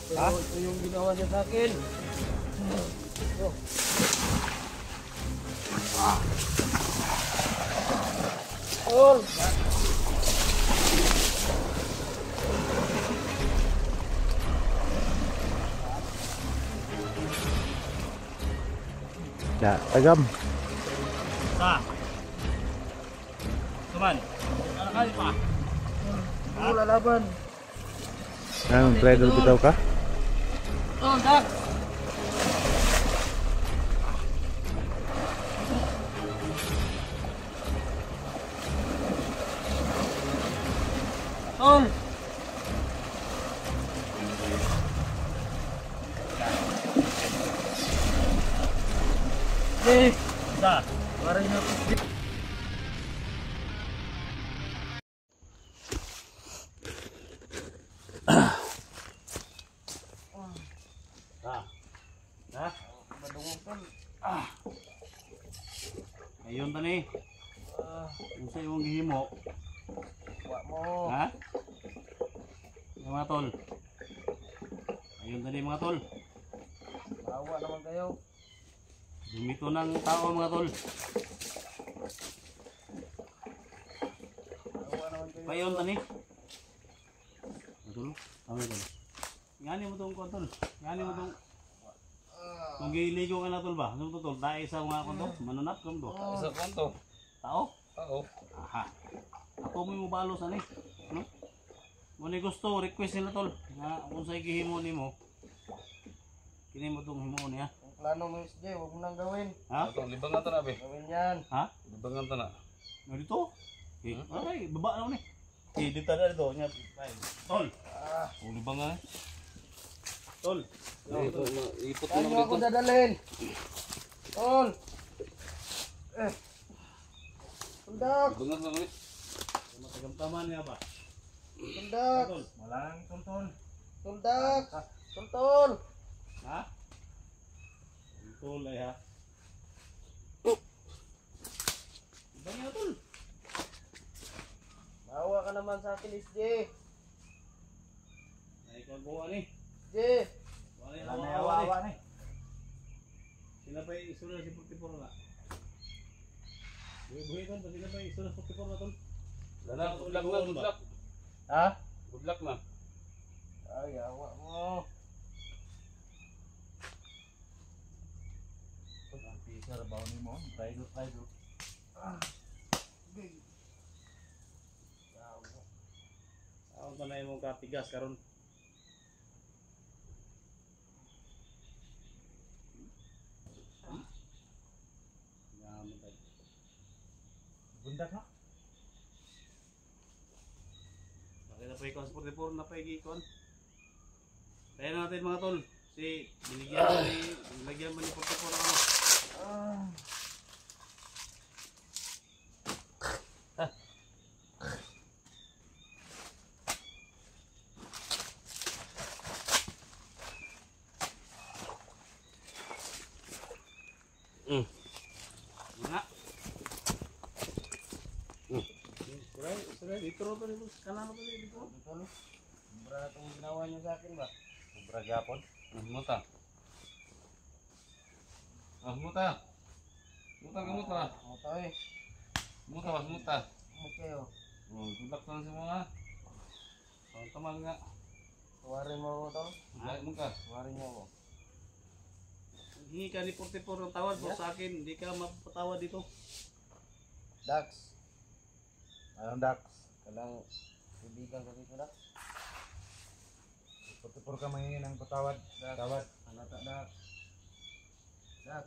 pero ito yung ginawa niya sa akin. Oh. Tol! Ya, tagam. Teman, anak kali pak. Wala laban. Ang trader bitaw ka? Oh, dak. Tol. Dah. Parang na Dah. madungog tol. Ayun tani. Yung sa iyong gihimo. Wa mo. Ha? Yung mga tol. Ayun tani mga tol. Bawa naman kayo. Dumito ng tao mga tol. Bawa naman kayo. Payon tani. Tol. Tama tol. Ngani mo tong tol. Ngani mo tong kung giligo ka na tol ba? Ano to tol? Dahil sa mga konto, manunat kam do. Isa konto. Tao? Oo. Aha. Ako mo balos ani. No? Mo ni gusto request nila tol. Na kung sa gihimo nimo. Kini mo tong himo niya. Ang plano mo is Jay, huwag mo nang gawin. Ha? Ito, libangan to na, be. Gawin yan. Ha? Libangan to na. Ano dito? Eh, ay, baba na ni. Eh, dito na dito nya. Tol. Oh, libangan eh. Tol. Ito, ipot mo Saan naman nyo ako dito. dadalhin? Tol! Tundak! Libangan to na, be. Matagam tama niya ba? Tundak! Tol. Malang tol. Tundak! Tuntol! Ha? Tol ay ha. Bang ya tol. Bawa ka naman sa akin is Jay. Ay kon buwa ni. Jay! Wala na awa ni. Sila pa isulod si 44 na. Buhay tol, sila pa isulod 44 na tol. Dala, good luck na, good luck. Ha? Good luck na. Ay, awa mo. Ang pisar bawo ni mo. Try do. Ako na imong katigas karon. Bundak na. Bakit na pa ikon sa 44 na pa ikon? Kaya natin mga tol. Si binigyan mo ni 44 ako. Mga. Suray, dito ro to dito. Kanan to dito. Tol, sobra na itong ginawa niyo sa akin ba? Sobra gapon. Muta. Muta. Muta ka muta. Muta eh. Muta mas muta. Mut kayo. Oh, good luck na si mga. Taman nga. Tawarin mo ako tol. Dahil mo ka. Tawarin niyo ako. Hingi ka ni 44 ng tawad pero sa akin hindi ka mapatawad dito. Dax. Anong Dax? Kalang ibigan ko dito Dax. 44 ka mangingi ng patawad. Tawad. Halata Dax. Dax.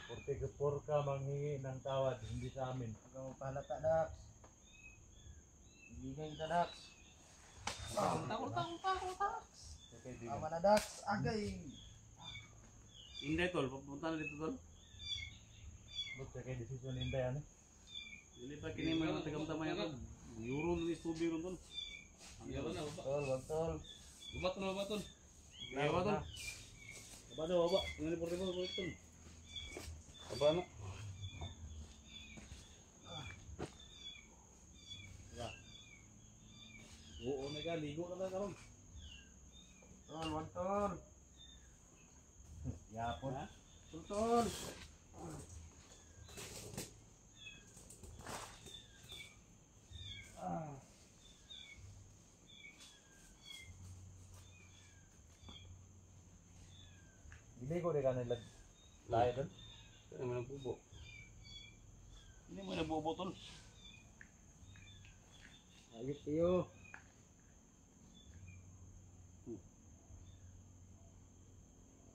44 ka mangingi ng tawad, hindi sa amin. Huwag kang magpahalata Dax. Ibigan kita Dax. Okay, di. Tama na Dax. Agay. Inday tol, papunta na dito tol. Bukti kay decision hindi yan. Dili pa kini mo yung tagamtama yan tol. Euro ni tubig ron tol. Iya na, baba. Tol, wag tol. Bubat na, bubat tol. Ayaw tol. Baba daw, baba. Ngani 44 tol. Aba na. Oo na ka, ligo na karon. Tol, wantol. Yapon. Ha? Tol. Hindi ko rin kanila tayo doon. Ano mo nagbubo? Hindi mo nabubo tol. Ayos kayo.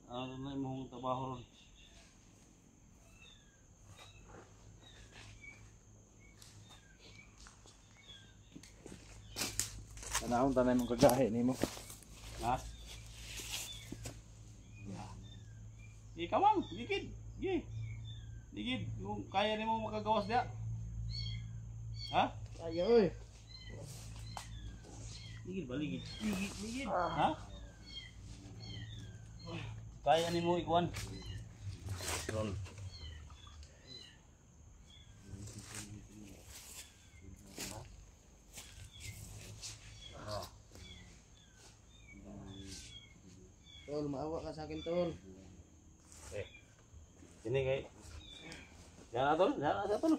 Ano na yung mong trabaho ron? Tanahon tanay mong kagahe ni mo. Ha? Ikaw mang, ligid. Gi. Ligid, yung kaya nimo makagawas dia. Ha? Ayoy. Ligid ba ligid? Ligid. Ha? Kaya nimo ikuan. Ron. Tol, maawa ka sa akin, tol. Sini kay. Yan tol, yan tol.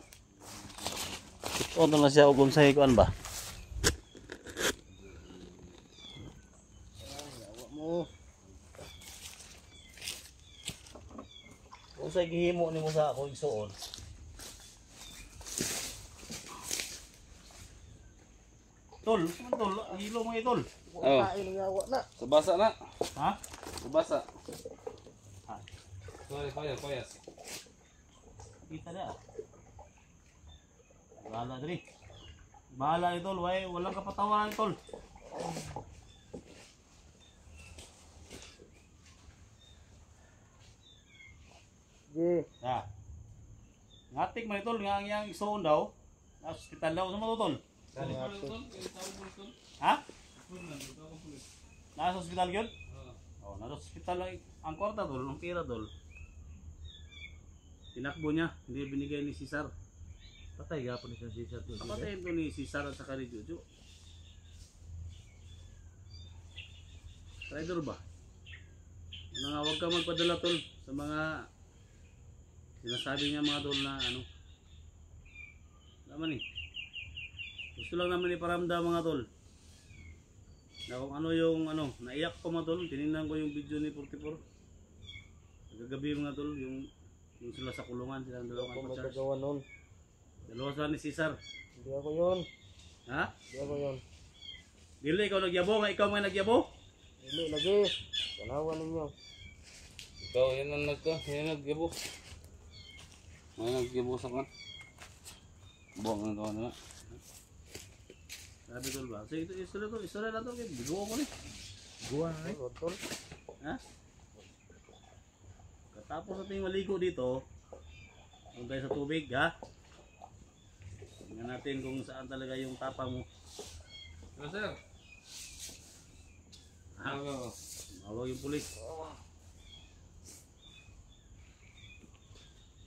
Ito na siya ug unsay kuan ba? Maawa mo. Unsay gihimo nimo sa akong igsuon? Tol, man tol, hilo mo tol. Oh. Kain ng awa na. Sabasa na. Ha? Sabasa. Ha. Sorry, koyas. Kita na. Bahala dali. Bahala ni tol, walang kapatawaran tol. Sige. Ha. Ngatik man tol, nga ang igsuon daw. Sa ospital daw sa mo tol. Ha? Nasa ospital yun? Oh, nasa ospital lang ang kwarta tol, ang pira tol. Tinakbo niya, hindi binigay ni Cesar. Patay gapon ni Cesar to. Kapatayin to ni Cesar at saka ni Jojo. Rider ba? Nga huwag ka magpadala tol sa mga sinasabi niya mga tol na ano. Naman eh. Gusto lang naman iparamdam mga tol. Na kung ano yung ano, naiyak ko mga tol, tinignan ko yung video ni 44. Gagabi mga tol, yung sila sa kulungan, silang Hindi dalawang ako pa-charge. magagawa nun. Dalawa sila ni Cesar. Hindi ako yun. Ha? Hindi ako yun. Dili ikaw nagyabo, nga ikaw may nagyabo? Hindi lagi. Tanawan ninyo. Ikaw, yan ang naggibo. May naggibo sa kan. Buwang na na. Sabi tol ba? So ito istorya na tol, bigo ko ni. Guwan na Tol, tol. Ha? Katapos natin maligo dito, kung tayo sa tubig, ha? Tingnan natin kung saan talaga yung tapa mo. Ano, sir? Ha? Ano? Mawag yung pulis.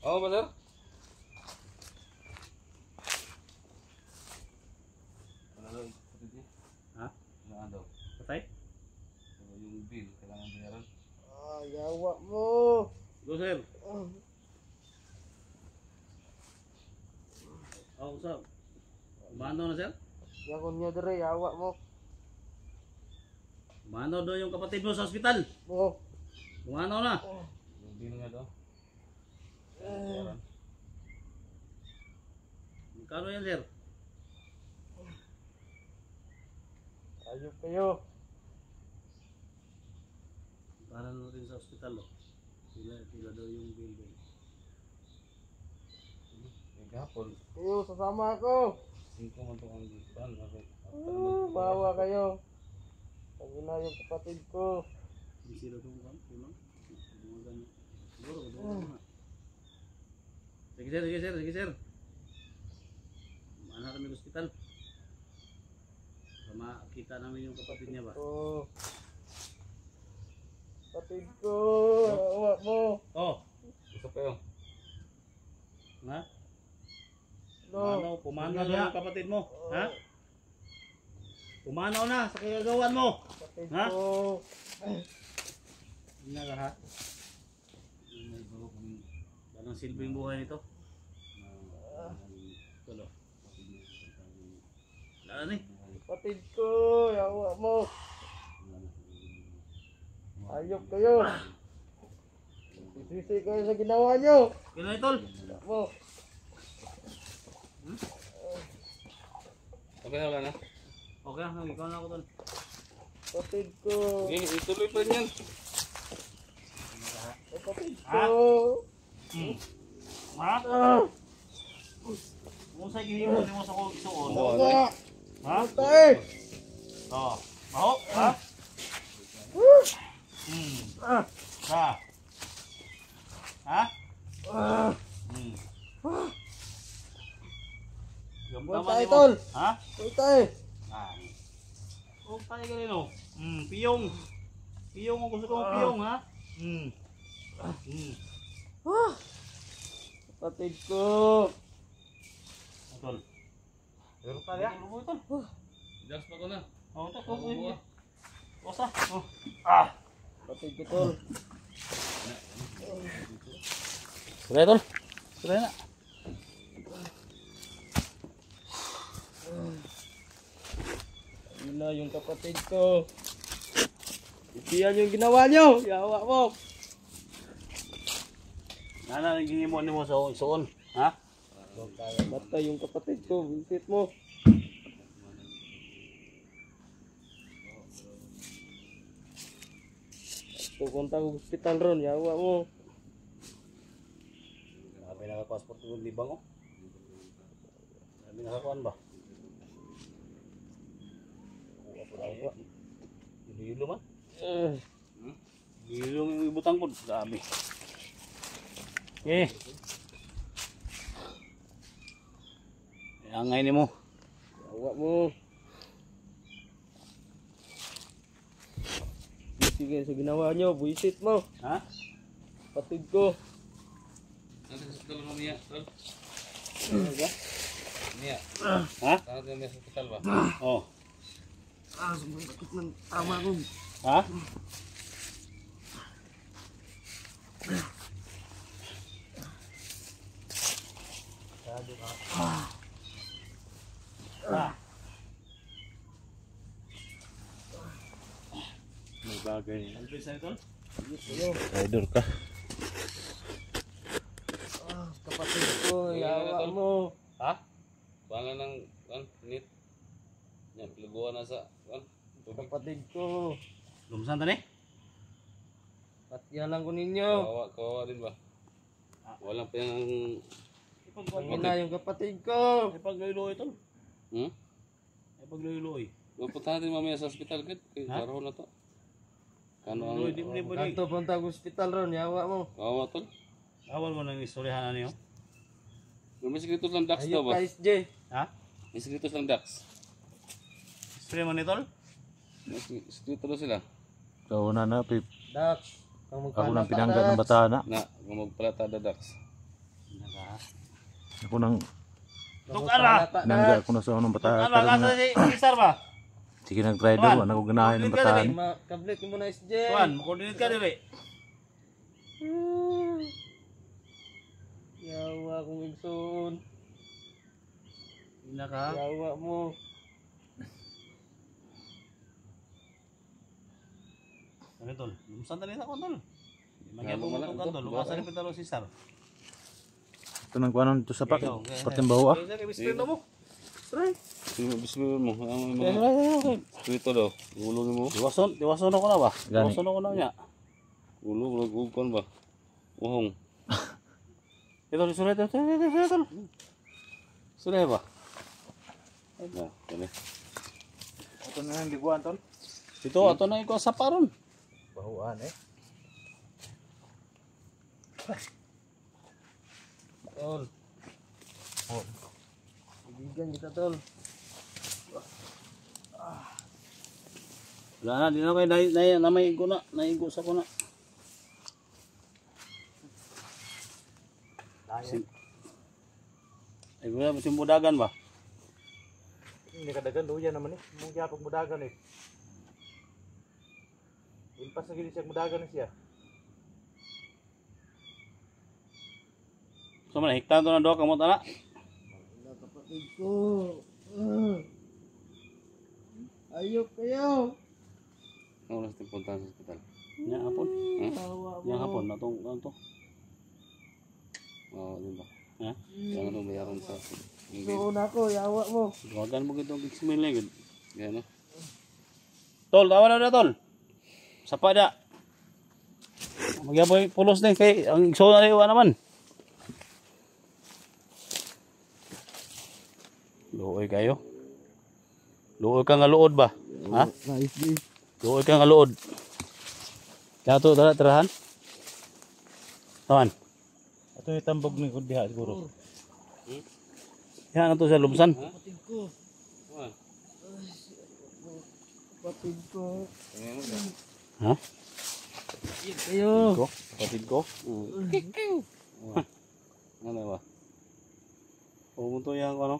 Oo ba, sir? Ha? Ano daw? Patay? Yung bill, kailangan bayaran. Yawa mo. Go sir. Oh, usap. Umano na sir? Yakon nyo dire, yawa mo. Umano daw yung kapatid mo sa ospital. Oh. Umano na. Yung bill nga daw. Kailangan bayaran. Magkano yan sir? Ayop kayo. Para na rin sa ospital. Oh. Sila daw yung bill. Gapon. Kayo, sasama ako. 5 man to ang ban. Bawa kayo. Pag-ina yung kapatid ko. Hindi sila itong kan. Siguro, na. Sige sir. Mana kami sa ospital. Para makita namin yung kapatid niya ba? Oh. Kapatid ko. Yawa mo. Oh, Gusto kayo. ha? No. Pumanaw na yung kapatid mo. Ha? Pumanaw na sa kagagawan mo. Kapatid Ha? ko. Hindi na lahat. Anong silbing buhay nito? Tulo. Wala na eh. Kapatid ko, yawa mo. Ayok kayo. Sisi kayo sa ginawa nyo. Kailan tol? Yawa mo. Okay na, wala na. Okay na, ikaw na ako tol. Kapatid ko. Okay, ituloy pa rin yan. Kapatid ko. Ha? Ah! Kung sa'yo ginibon mo sa kong isuon. Yawa. Ha? Tay. Oo. Baho? Ha? Ah! Ha? Ha? Ah! Gamta Buwan man tayo, mo. tol. Ha? Buwan tayo. Ah. Huwag tayo ganun o. Piyong. Piyong kung gusto kong piyong ha? Ah! Kapatid ko. Tol. Pero kaya? Tol, tol. Just pa ko na. Oh, tol. Buwa. Osa. Oh. Kapatid ko, tol. Suray tol. Suray na. Yun na yung kapatid ko. Isiyan yung ginawa nyo. Yawa mo. Nana, nagingimon mo sa isuon. Ha? Matay yung kapatid ko. Visit mo. Pupunta ko hospital ron. Yawa mo. Sabi nakapasport ng libang o. Sabi nakakuan ba? Hilo man. Hilo yung ibutang po. Sabi. Eh. Angay ni mo. Yawa mo. Sige sa ginawa nyo. Visit mo. Ha? Kapatid ko. Nanti sa hospital mo, Mia. Tol. Ano Mia. Ha? Tangat mo sa hospital ba? Oh. Ah, sumakit ng tama ko. Ha? May bagay. Ano ba sa ito? Rider ka. Ah, kapatid ko. Yawa mo. Ha? Pangan ng nit. Yan, piluguan na sa tubig. Kapatid ko. Lumsan tani? Patyan lang ko ninyo. Kawawa din ba? Walang pa yung... Ang ina yung kapatid ko. Ay pagluloy ito. Hmm? Ay pagluloy. Pupunta natin mamaya sa hospital, kid. Kay Laro na to. Kano ang... Luloy di mo ni balik. Kanto punta ko hospital ron. Yawa mo. Kawawa, tol. Awal mo nang istoryahan na niyo. May sekretos lang Dax daw Ayok ba? ka SJ. Ha? May sekretos lang Dax. Istorya mo ni tol? May sekreto daw sila. Ikaw na, Pip. Dax. Ako nang pinanggat ng batana. Na, gumagpalata da Dax. Ako nang Tukara! pinanggat ko na sa unang batana. Ano, kasa si Cesar ba? Sige, nag-rider. Wala ko ganahin ng batana. Kablit mo na SJ. Tuan, makoordinate ka dili. Yawa kong igsoon. Ina ka. Yawa mo. Ano tol? Lumsan tani sa kon tol. Magya Ano, mo wala, tong ito, tol. wala. Lumasa ni Pedro Cesar. Ito nang kuhanan dito sa pak. Ikaw, kaya- Pating bawa. Kaya kay Mister mo. Try. Bismillah mo. Ang mga sekreto daw. Ulo mo. Diwason ako na ba? Gani. Diwason ako na niya. Ulo, magugkon ba? Uhong. Ito, sulit ito. Sulit ba? Na, kani. Ito na yung liguan, tol. Ito, ato na ikaw sa paron. Bahuan eh. Tol. Ibigan kita tol. Wala na, di na kayo naigo na. Naigo sa ko na. Ay, wala mo simbudagan ba? Hindi kadagan, duyan naman eh. Mong yapag mudagan eh. pasagili siya mudagan na siya. So man hiktan to na do kamot ana. Wala kapatid ko. Ayok kayo. Ano oras tayo punta sa ospital? Nya hapon. Tawa mo. Nya hapon na tong ano to. Oo, din ba? Ha? Yung ano bayaran sa Doon ako, yawa mo. Tawagan mo gitong Bixmil na gud. Gano? Tol, tawa na tol. Sapa da. Magyaboy pulos din kay ang igsoon na liwa naman. Luoy kayo. Luoy ka nga luod ba? Ha? Nice day. Luoy ka nga luod. Kaya to dala tirahan. Tawan. Ato yung tambog ni Kudiha siguro. Yan na to sa lumsan. Kapatid ko. Kuan. Kapatid ko. Ano ba? Ha? Ayok kayo. Ko? Kapatid ko? Ano ba? Pumunto yan ko ano?